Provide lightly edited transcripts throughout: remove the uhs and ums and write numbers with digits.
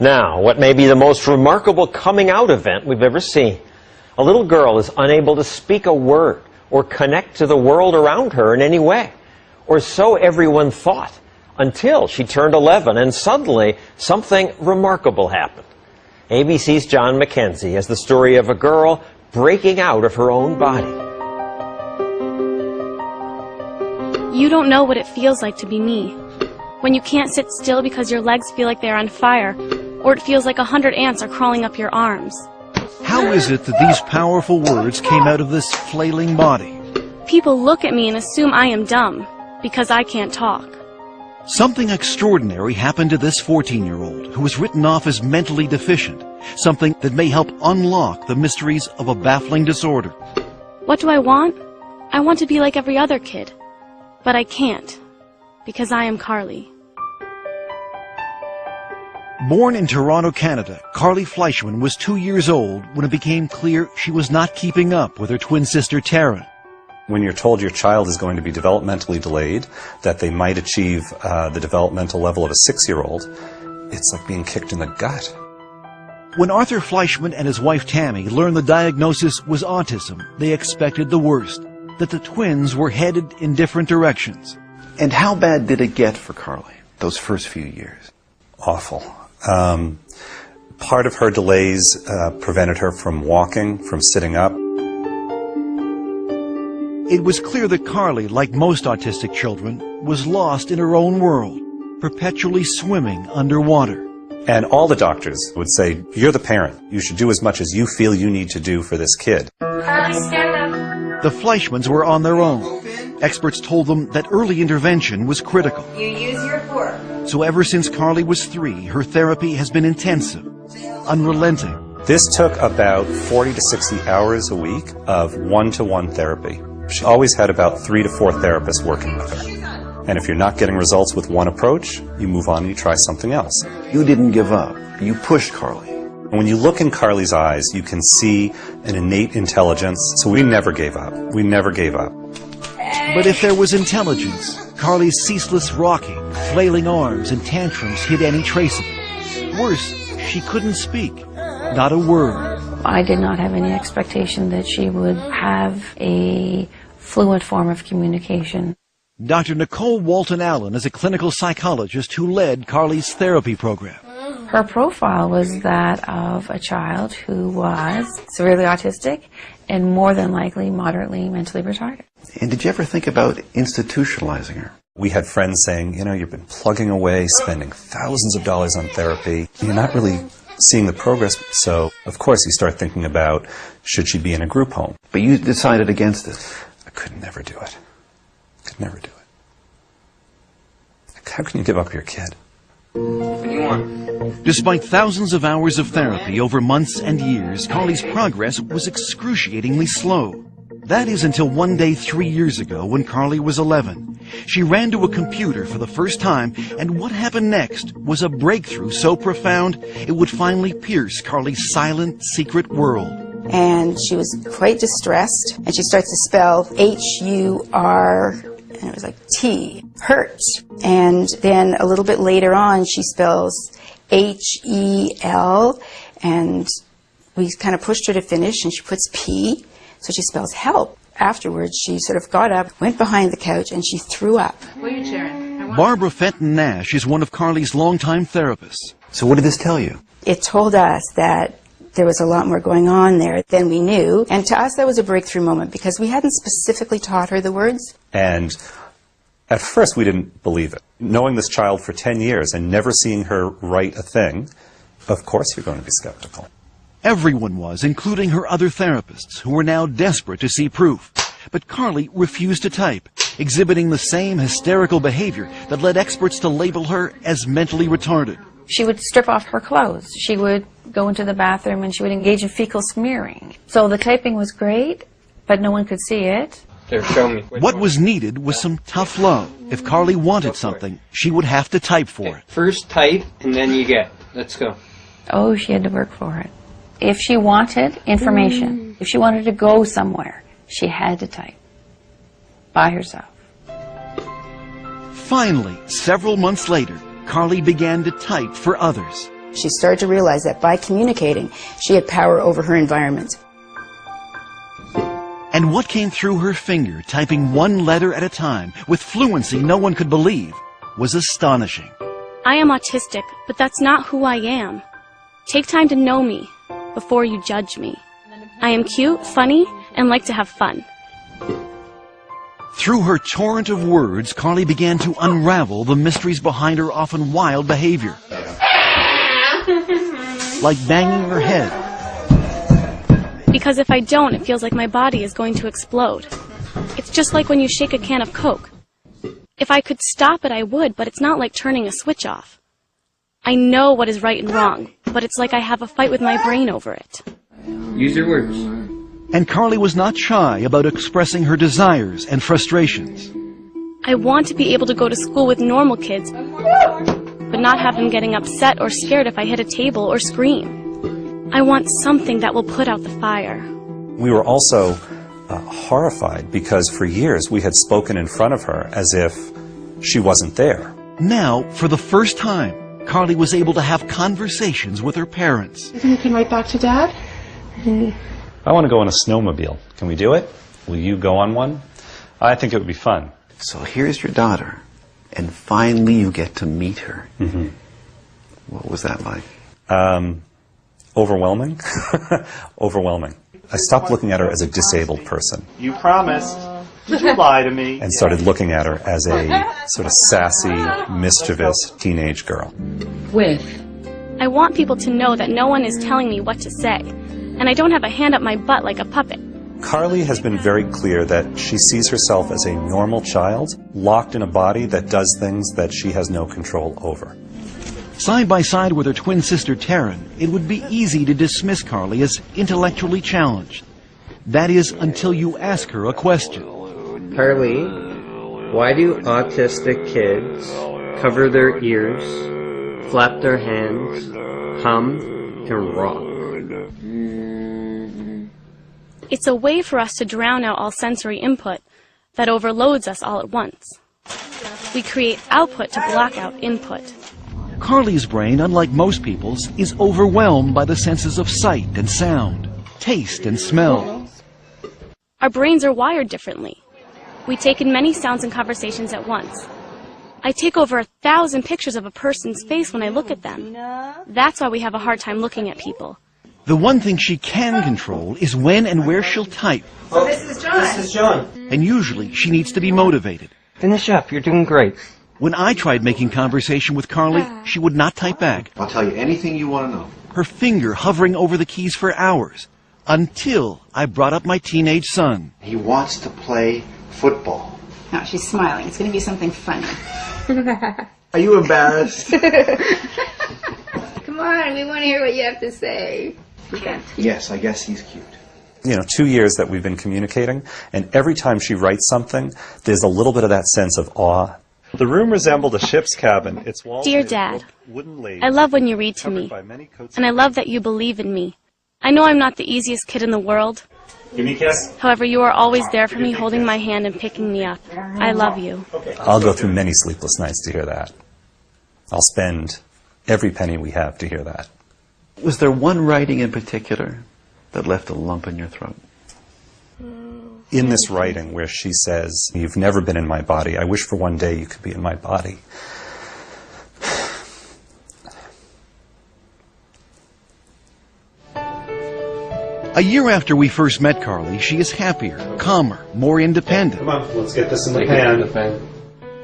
Now, what may be the most remarkable coming out event we've ever seen? A little girl is unable to speak a word or connect to the world around her in any way. Or so everyone thought, until she turned 11 and suddenly something remarkable happened. ABC's John McKenzie has the story of a girl breaking out of her own body. You don't know what it feels like to be me. When you can't sit still because your legs feel like they're on fire, or it feels like 100 ants are crawling up your arms. How is it that these powerful words came out of this flailing body? People look at me and assume I am dumb, because I can't talk. Something extraordinary happened to this 14-year-old who was written off as mentally deficient, something that may help unlock the mysteries of a baffling disorder. What do I want? I want to be like every other kid, but I can't, because I am Carly. Born in Toronto, Canada, Carly Fleischman was 2 years old when it became clear she was not keeping up with her twin sister Tara. When you're told your child is going to be developmentally delayed, that they might achieve the developmental level of a 6-year-old, it's like being kicked in the gut. When Arthur Fleischman and his wife Tammy learned the diagnosis was autism, they expected the worst, that the twins were headed in different directions. And how bad did it get for Carly, those first few years? Awful. Part of her delays prevented her from walking, from sitting up. It was clear that Carly, like most autistic children, was lost in her own world, perpetually swimming underwater. And all the doctors would say, you're the parent. You should do as much as you feel you need to do for this kid. Carly, stand up. The Fleischmans were on their own. Experts told them that early intervention was critical. You use your fork. So ever since Carly was 3, her therapy has been intensive, unrelenting. This took about 40 to 60 hours a week of one-to-one therapy. She always had about 3 to 4 therapists working with her. And if you're not getting results with one approach, you move on and you try something else. You didn't give up. You pushed Carly. And when you look in Carly's eyes, you can see an innate intelligence. So we never gave up. We never gave up. But if there was intelligence, Carly's ceaseless rocking, flailing arms, and tantrums hid any trace of it. Worse, she couldn't speak. Not a word. I did not have any expectation that she would have a fluent form of communication. Dr. Nicole Walton-Allen is a clinical psychologist who led Carly's therapy program. Her profile was that of a child who was severely autistic and more than likely moderately mentally retarded. And did you ever think about institutionalizing her? We had friends saying, you know, you've been plugging away, spending thousands of dollars on therapy. You're not really seeing the progress. So, of course, you start thinking about, should she be in a group home? But you decided against it. I could never do it. Could never do it. How can you give up your kid? What do you want? Despite thousands of hours of therapy over months and years, Carly's progress was excruciatingly slow. That is until one day 3 years ago when Carly was 11. She ran to a computer for the first time, and what happened next was a breakthrough so profound it would finally pierce Carly's silent, secret world. And she was quite distressed, and she starts to spell H-U-R, and it was like T, hurt. And then a little bit later on, she spells H-E-L, and we kind of pushed her to finish, and she puts P, so she spells help. Afterwards, she sort of got up, went behind the couch, and she threw up. What are you cheering? Barbara Fenton Nash is one of Carly's longtime therapists. So what did this tell you? It told us that there was a lot more going on there than we knew. And to us, that was a breakthrough moment because we hadn't specifically taught her the words. And at first, we didn't believe it. Knowing this child for 10 years and never seeing her write a thing, of course you're going to be skeptical. Everyone was, including her other therapists, who were now desperate to see proof. But Carly refused to type, exhibiting the same hysterical behavior that led experts to label her as mentally retarded. She would strip off her clothes. She would go into the bathroom and she would engage in fecal smearing. So the typing was great, but no one could see it. There, show me. What was needed was some tough love. If Carly wanted something, she would have to type for it. First type, and then you get. Let's go. Oh, she had to work for it. If she wanted information, if she wanted to go somewhere, she had to type by herself. Finally, several months later, Carly began to type for others. She started to realize that by communicating, she had power over her environment. And what came through her finger, typing one letter at a time, with fluency no one could believe, was astonishing. I am autistic, but that's not who I am. Take time to know me before you judge me. I am cute, funny, and like to have fun. Through her torrent of words, Carly began to unravel the mysteries behind her often wild behavior. Like banging her head. Because if I don't, it feels like my body is going to explode. It's just like when you shake a can of Coke. If I could stop it, I would, but it's not like turning a switch off. I know what is right and wrong, but it's like I have a fight with my brain over it. Use your words. And Carly was not shy about expressing her desires and frustrations. I want to be able to go to school with normal kids, but not have them getting upset or scared if I hit a table or scream. I want something that will put out the fire. We were also horrified because for years we had spoken in front of her as if she wasn't there. Now, for the first time, Carly was able to have conversations with her parents. You think you can write back to Dad? I want to go on a snowmobile. Can we do it? Will you go on one? I think it would be fun. So here's your daughter, and finally you get to meet her. Mm-hmm. What was that like? Overwhelming. Overwhelming. I stopped looking at her as a disabled person. You promised. Did you lie to me? And started looking at her as a sort of sassy, mischievous teenage girl. I want people to know that no one is telling me what to say, and I don't have a hand up my butt like a puppet. Carly has been very clear that she sees herself as a normal child, locked in a body that does things that she has no control over. Side by side with her twin sister Taryn, it would be easy to dismiss Carly as intellectually challenged. That is, until you ask her a question. Carly, why do autistic kids cover their ears, flap their hands, hum, and rock? It's a way for us to drown out all sensory input that overloads us all at once. We create output to block out input. Carly's brain, unlike most people's, is overwhelmed by the senses of sight and sound, taste and smell. Our brains are wired differently. We take in many sounds and conversations at once. I take over 1,000 pictures of a person's face when I look at them. That's why we have a hard time looking at people. The one thing she can control is when and where she'll type. So this is John. This is John. And usually she needs to be motivated. Finish up. You're doing great. When I tried making conversation with Carly, she would not type back. I'll tell you anything you want to know. Her finger hovering over the keys for hours, until I brought up my teenage son. He wants to play football. Now she's smiling. It's going to be something funny. Are you embarrassed? Come on, we want to hear what you have to say. Yes, I guess he's cute. 2 years that we've been communicating, and every time she writes something, there's a little bit of that sense of awe. The room resembled a ship's cabin. Its walls Dear made of Dad, wooden laths I love when you read to covered me, by many coats and I of love that you believe in me. I know I'm not the easiest kid in the world. Give me a kiss. However, you are always there for me, holding my hand and picking me up. I love you. I'll go through many sleepless nights to hear that. I'll spend every penny we have to hear that. Was there one writing in particular that left a lump in your throat? In this writing where she says, "You've never been in my body. I wish for one day you could be in my body." A year after we first met Carly, she is happier, calmer, more independent. Come on, let's get this in the pan.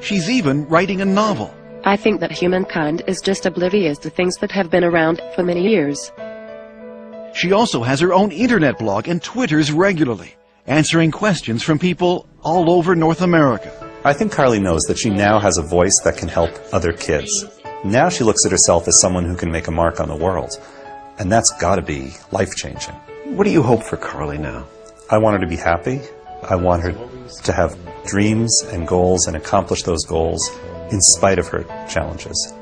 She's even writing a novel. I think that humankind is just oblivious to things that have been around for many years. She also has her own internet blog and twitters regularly, answering questions from people all over North America. I think Carly knows that she now has a voice that can help other kids. Now she looks at herself as someone who can make a mark on the world. And that's got to be life-changing. What do you hope for Carly now? I want her to be happy. I want her to have dreams and goals and accomplish those goals in spite of her challenges.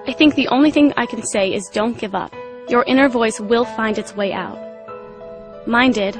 I think the only thing I can say is don't give up. Your inner voice will find its way out. Mine did.